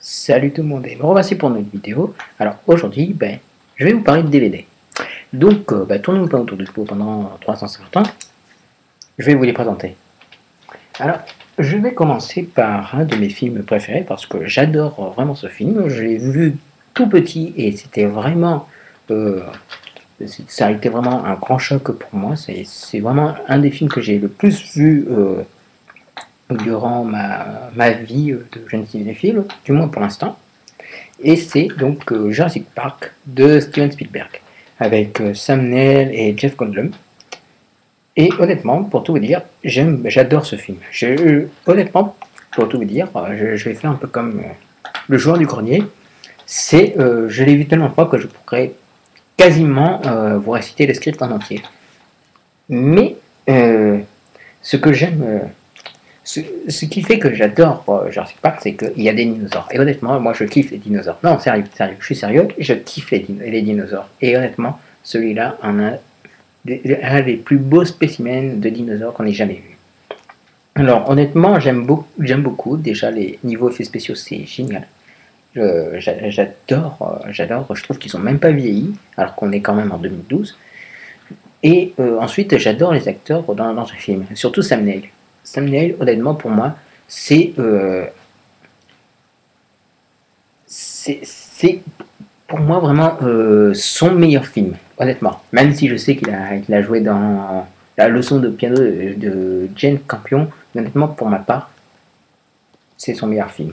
Salut tout le monde et me revoici pour une autre vidéo. Alors aujourd'hui, je vais vous parler de DVD. Donc, tournons pas autour du pot pendant 350 ans. Je vais vous les présenter. Alors, je vais commencer par un de mes films préférés parce que j'adore vraiment ce film. Je l'ai vu tout petit et c'était vraiment, euh, ça a été vraiment un grand choc pour moi. C'est vraiment un des films que j'ai le plus vu durant ma vie de jeune cinéphile, du moins pour l'instant. Et c'est donc Jurassic Park de Steven Spielberg, avec Sam Neill et Jeff Goldblum. Et honnêtement, pour tout vous dire, j'adore ce film. Honnêtement, pour tout vous dire, je vais faire un peu comme le joueur du grenier. Je l'ai vu tellement de fois que je pourrais quasiment vous réciter le script en entier. Mais ce que j'aime ce qui fait que j'adore Jurassic Park, c'est qu'il y a des dinosaures. Et honnêtement, moi je kiffe les dinosaures. Non, sérieux, je suis sérieux, je kiffe les dinosaures. Et honnêtement, celui-là en a un des plus beaux spécimens de dinosaures qu'on ait jamais vu. Alors honnêtement, j'aime beaucoup. Déjà, les niveaux effets spéciaux, c'est génial. J'adore. Je trouve qu'ils sont même pas vieillis, alors qu'on est quand même en 2012. Et ensuite, j'adore les acteurs dans ce film, surtout Sam Neill. Sam Neill, honnêtement, pour moi, c'est pour moi vraiment son meilleur film, honnêtement. Même si je sais qu'il a joué dans la leçon de piano de Jane Campion, honnêtement, pour ma part, c'est son meilleur film.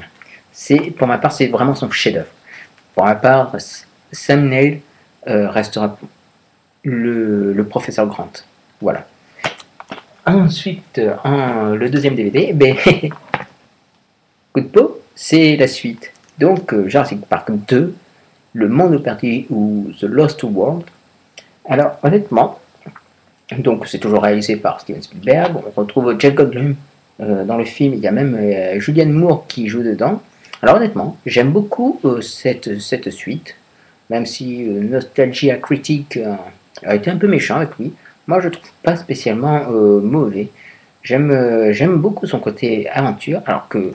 Pour ma part, c'est vraiment son chef-d'œuvre. Pour ma part, Sam Neill restera le professeur Grant. Voilà. Ensuite, le deuxième DVD, coup de peau, c'est la suite. Donc, Jurassic Park 2, Le Monde perdu ou The Lost World. Alors, honnêtement, donc c'est toujours réalisé par Steven Spielberg. On retrouve Jeff Goldblum dans le film. Il y a même Julianne Moore qui joue dedans. Alors, honnêtement, j'aime beaucoup cette suite, même si Nostalgia Critique a été un peu méchant avec lui. Moi, je trouve pas spécialement mauvais. J'aime beaucoup son côté aventure, alors que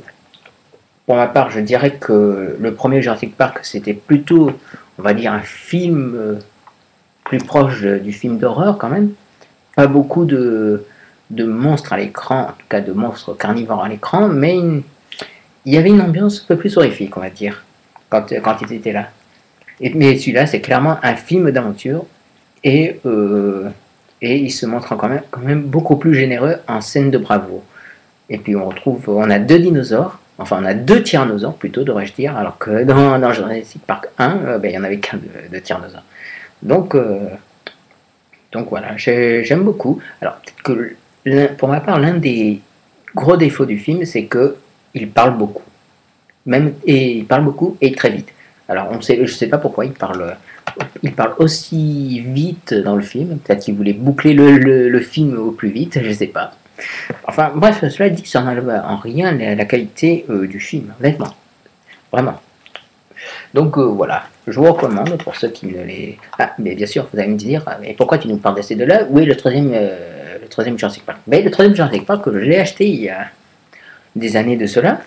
pour ma part, je dirais que le premier Jurassic Park, c'était plutôt, on va dire, un film plus proche du film d'horreur quand même. Pas beaucoup de monstres à l'écran, en tout cas de monstres carnivores à l'écran, mais il y avait une ambiance un peu plus horrifique, on va dire, quand ils étaient là. Mais celui-là, c'est clairement un film d'aventure et il se montre quand même beaucoup plus généreux en scène de bravoure. Et puis on a deux dinosaures, enfin on a deux tyrannosaures plutôt, devrais-je dire, alors que dans Jurassic Park 1, il n'y en avait qu'un de tyrannosaure. Donc, donc voilà, j'aime beaucoup. Alors peut-être que pour ma part, l'un des gros défauts du film, c'est que il parle beaucoup. Il parle beaucoup et très vite. Alors je ne sais pas pourquoi il parle aussi vite dans le film. Peut-être qu'il voulait boucler le film au plus vite, je ne sais pas. Enfin bref, cela dit, ça n'enlève en rien la qualité du film, honnêtement. Vraiment. Donc voilà, je vous recommande pour ceux qui ne les... Ah, mais bien sûr, vous allez me dire, mais pourquoi tu nous parles de ces deux-là? Oui, le troisième Jurassic Park. Mais le troisième Jurassic Park, je l'ai acheté il y a des années de cela.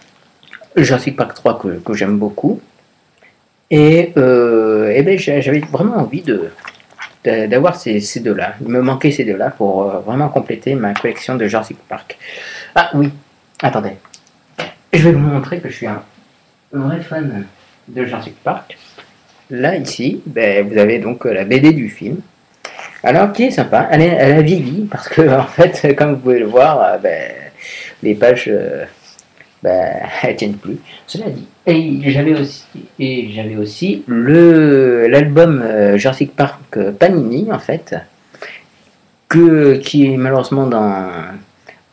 Jurassic Park 3 que j'aime beaucoup. Et j'avais vraiment envie d'avoir ces deux-là. Il me manquait ces deux-là pour vraiment compléter ma collection de Jurassic Park. Ah oui, attendez. Je vais vous montrer que je suis un vrai fan de Jurassic Park. Là, ici, vous avez donc la BD du film. Alors, qui est sympa, elle a vieilli, parce que, en fait, comme vous pouvez le voir, les pages... elles tiennent plus. Cela dit, et j'avais aussi l'album Jurassic Park Panini en fait, qui est malheureusement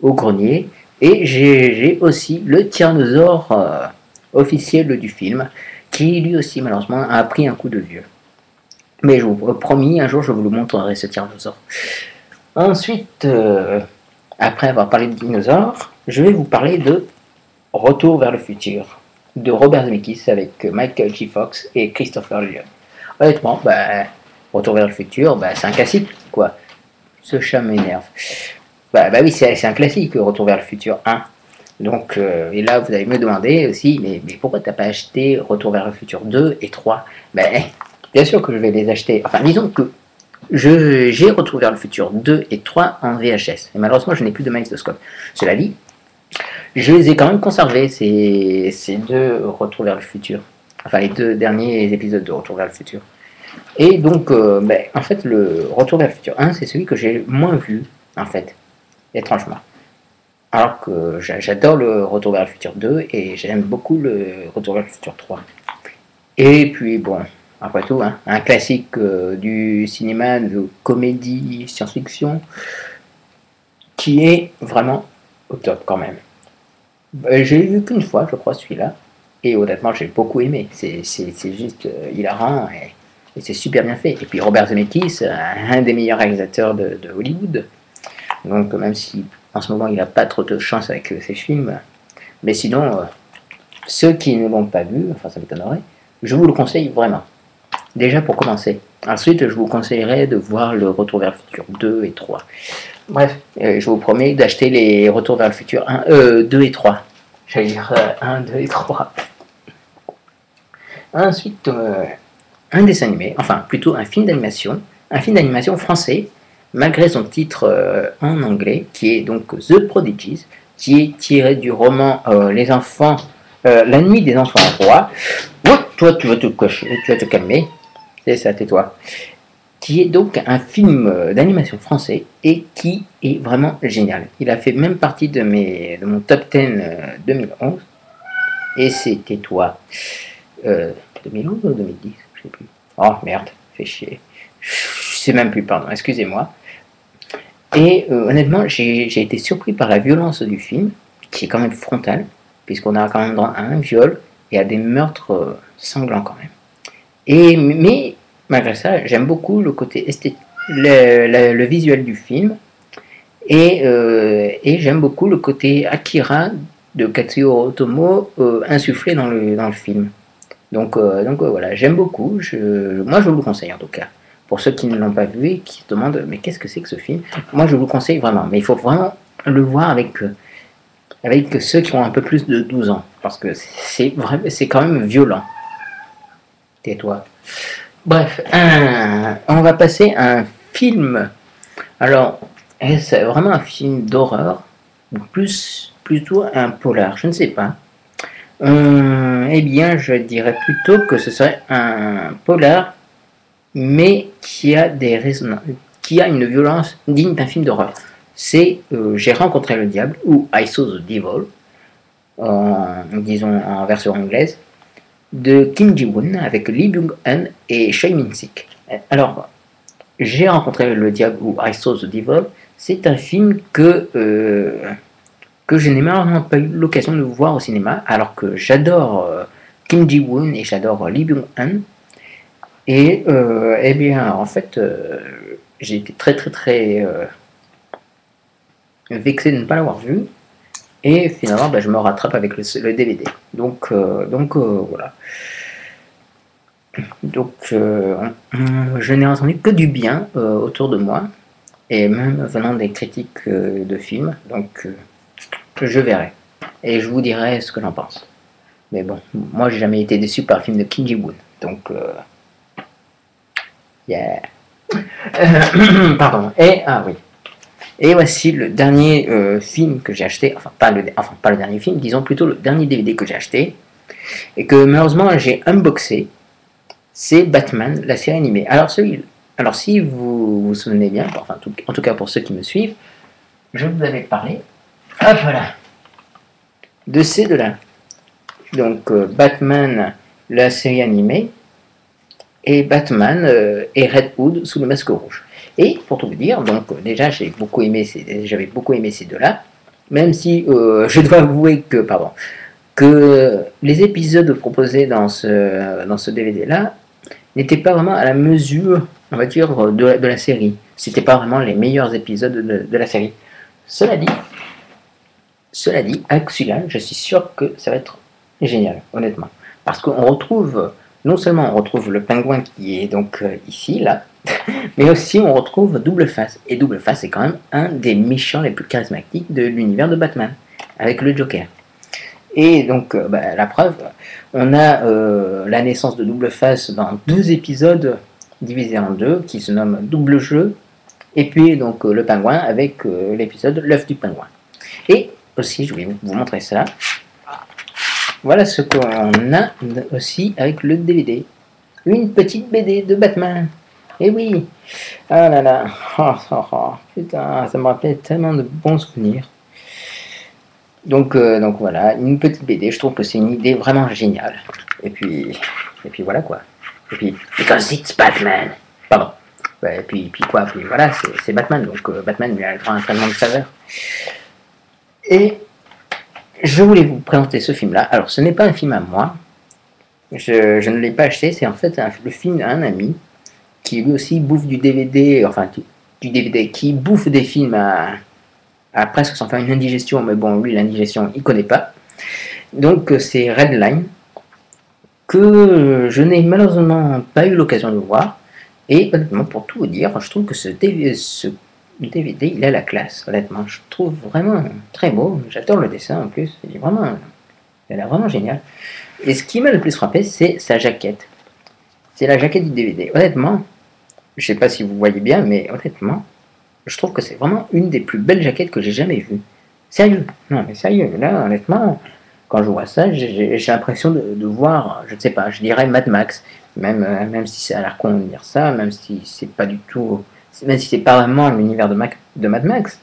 au grenier, et j'ai aussi le tyrannosaure officiel du film, qui lui aussi malheureusement a pris un coup de vieux. Mais je vous promis, un jour je vous le montrerai ce tyrannosaure. Ensuite, après avoir parlé de dinosaures, je vais vous parler de Retour vers le futur de Robert Zemeckis avec Michael J. Fox et Christopher Lloyd. Honnêtement, Retour vers le futur, c'est un classique, quoi. Ce chat m'énerve. Oui, c'est un classique, Retour vers le futur 1. Donc, et là, vous allez me demander aussi, mais pourquoi t'as pas acheté Retour vers le futur 2 et 3? Ben, bien sûr que je vais les acheter. Enfin, disons que j'ai Retour vers le futur 2 et 3 en VHS. Et malheureusement, je n'ai plus de magnétoscope. Cela dit, je les ai quand même conservés, ces deux Retour vers le futur. Enfin, les deux derniers épisodes de Retour vers le futur. Et donc, en fait, le Retour vers le futur 1, c'est celui que j'ai moins vu, en fait, étrangement. Alors que j'adore le Retour vers le futur 2 et j'aime beaucoup le Retour vers le futur 3. Et puis, bon, après tout, hein, un classique du cinéma de comédie science-fiction qui est vraiment au top quand même. J'ai vu qu'une fois, je crois, celui-là. Et honnêtement, j'ai beaucoup aimé. C'est juste hilarant et c'est super bien fait. Et puis Robert Zemeckis, un des meilleurs réalisateurs de Hollywood. Donc même si en ce moment il n'a pas trop de chance avec ses films, mais sinon, ceux qui ne l'ont pas vu, enfin ça m'étonnerait, je vous le conseille vraiment. Déjà pour commencer. Ensuite, je vous conseillerais de voir le Retour vers le futur 2 et 3. Bref, je vous promets d'acheter les Retours vers le futur 2 et 3. J'allais dire 1, 2 et 3. Ensuite, un dessin animé, enfin plutôt un film d'animation français, malgré son titre en anglais, qui est donc The Prodigies, qui est tiré du roman Les enfants, La nuit des enfants rois. Oh, toi, tu vas te cocher, tu vas te calmer. C'est ça, tais-toi. Qui est donc un film d'animation français et qui est vraiment génial. Il a fait même partie de mon top 10 2011. Et c'était toi. 2011 ou 2010, je sais plus. Oh merde, fait chier. Je sais même plus, pardon, excusez-moi. Et honnêtement, j'ai été surpris par la violence du film, qui est quand même frontale, puisqu'on a quand même droit à un viol et à des meurtres sanglants quand même. Mais malgré ça, j'aime beaucoup le côté esthétique, le visuel du film, et j'aime beaucoup le côté Akira de Katsuhiro Otomo insufflé dans le film. Donc voilà, j'aime beaucoup, moi je vous le conseille en tout cas. Pour ceux qui ne l'ont pas vu et qui se demandent mais qu'est-ce que c'est que ce film, moi je vous le conseille vraiment, mais il faut vraiment le voir avec ceux qui ont un peu plus de 12 ans, parce que c'est quand même violent. Tais-toi. Bref, on va passer à un film. Alors, c'est vraiment un film d'horreur, ou plutôt un polar, je ne sais pas. Eh bien, je dirais plutôt que ce serait un polar, mais qui a une violence digne d'un film d'horreur. C'est J'ai rencontré le diable, ou I Saw the Devil, disons en version anglaise, de Kim Ji-woon avec Lee Byung-hun et Choi Min-sik. Alors, J'ai rencontré le diable, ou I Saw the Devil, c'est un film que je n'ai malheureusement pas eu l'occasion de voir au cinéma, alors que j'adore Kim Ji-woon et j'adore Lee Byung-hun. Et eh bien, en fait, j'ai été très vexé de ne pas l'avoir vu. Et finalement, je me rattrape avec le DVD. Donc voilà. Donc, je n'ai entendu que du bien autour de moi, et même venant des critiques de films. Donc, je verrai. Et je vous dirai ce que j'en pense. Mais bon, moi, j'ai jamais été déçu par un film de Kim Ji-woon. Donc, yeah. Pardon. Oui. Et voici le dernier film que j'ai acheté, enfin pas le dernier film, disons plutôt le dernier DVD que j'ai acheté, et que malheureusement j'ai unboxé, c'est Batman, la série animée. Alors si vous vous souvenez bien, enfin en tout cas pour ceux qui me suivent, je vous avais parlé, hop voilà, de ces deux-là. Donc Batman, la série animée, et Batman et Red Hood sous le masque rouge. Et pour tout vous dire, donc déjà j'avais beaucoup aimé ces deux-là, même si je dois avouer que les épisodes proposés dans ce DVD-là n'étaient pas vraiment à la mesure, on va dire, de la série. C'était pas vraiment les meilleurs épisodes de la série. Cela dit, avec celui-là, je suis sûr que ça va être génial, honnêtement. Parce qu'on retrouve, non seulement on retrouve le pingouin qui est donc ici, là, mais aussi on retrouve Double Face. Et Double Face est quand même un des méchants les plus charismatiques de l'univers de Batman. avec le Joker. Et donc, la preuve, on a la naissance de Double Face dans 2 épisodes divisés en 2, qui se nomment Double Jeu, et puis donc le pingouin avec l'épisode L'œuf du pingouin. Et aussi, je vais vous montrer ça. Voilà ce qu'on a aussi avec le DVD. Une petite BD de Batman. Et oui. Ah là là. Putain, ça me rappelait tellement de bons souvenirs. Donc voilà, une petite BD. Je trouve que c'est une idée vraiment géniale. Et puis voilà quoi. Et puis, because it's Batman. Pardon. Et puis quoi. Puis voilà, c'est Batman. Donc Batman lui a un traitement de saveur. Et je voulais vous présenter ce film-là. Alors, ce n'est pas un film à moi. Je ne l'ai pas acheté. C'est en fait le film d'un ami qui lui aussi bouffe du DVD, enfin du DVD, qui bouffe des films à presque sans faire une indigestion. Mais bon, lui, l'indigestion, il connaît pas. Donc, c'est Redline, que je n'ai malheureusement pas eu l'occasion de voir. Et honnêtement, pour tout vous dire, je trouve que ce DVD, il a la classe, honnêtement. Je trouve vraiment très beau. J'adore le dessin en plus. Il a l'air vraiment génial. Et ce qui m'a le plus frappé, c'est sa jaquette. C'est la jaquette du DVD. Honnêtement, je sais pas si vous voyez bien, mais honnêtement, je trouve que c'est vraiment une des plus belles jaquettes que j'ai jamais vues. Sérieux. Non, mais sérieux. Là, honnêtement, quand je vois ça, j'ai l'impression de voir, je ne sais pas, je dirais Mad Max. Même si ça a l'air con de dire ça, même si c'est pas du tout... Même si c'est pas vraiment l'univers de Mad Max,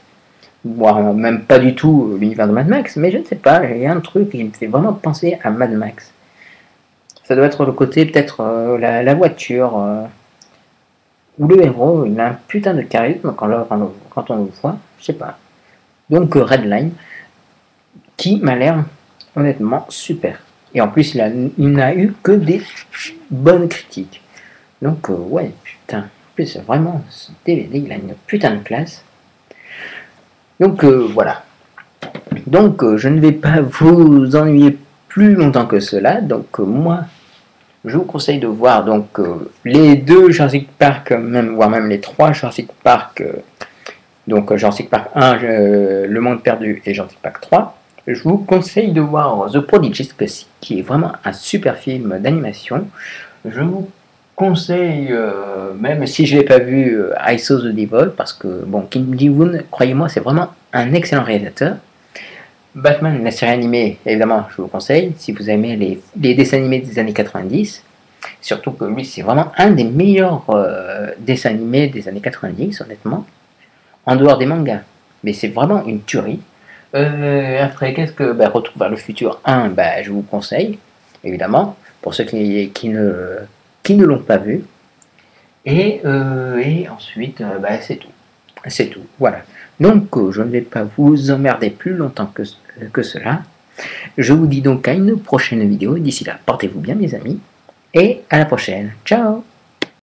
voire même pas du tout l'univers de Mad Max, mais je ne sais pas, il y a un truc qui me fait vraiment penser à Mad Max. Ça doit être le côté, peut-être, la voiture, où le héros, il a un putain de charisme quand on le voit, je sais pas. Donc Redline, qui m'a l'air honnêtement super. Et en plus, il n'a eu que des bonnes critiques. Donc, ouais, putain. En plus, vraiment, ce DVD, il a une putain de classe. Donc, voilà. Donc, je ne vais pas vous ennuyer plus longtemps que cela. Donc, moi, je vous conseille de voir donc les 2 Jurassic Park, voire même les 3 Jurassic Park. Donc, Jurassic Park 1, Le Monde Perdu et Jurassic Park 3. Je vous conseille de voir The Prodigy, qui est vraiment un super film d'animation. Je vous conseille, même si je ne l'ai pas vu, I Saw the Devil, parce que, bon, Kim Ji-woon, croyez-moi, c'est vraiment un excellent réalisateur. Batman, la série animée, évidemment, je vous conseille, si vous aimez les dessins animés des années 90. Surtout que lui, c'est vraiment un des meilleurs dessins animés des années 90, honnêtement, en dehors des mangas. Mais c'est vraiment une tuerie. Après, qu'est-ce que Retour vers le futur 1, je vous conseille, évidemment, pour ceux qui ne l'ont pas vu. Et ensuite, c'est tout. C'est tout, voilà. Donc, je ne vais pas vous emmerder plus longtemps que cela. Je vous dis donc à une prochaine vidéo. D'ici là, portez-vous bien, mes amis. Et à la prochaine. Ciao!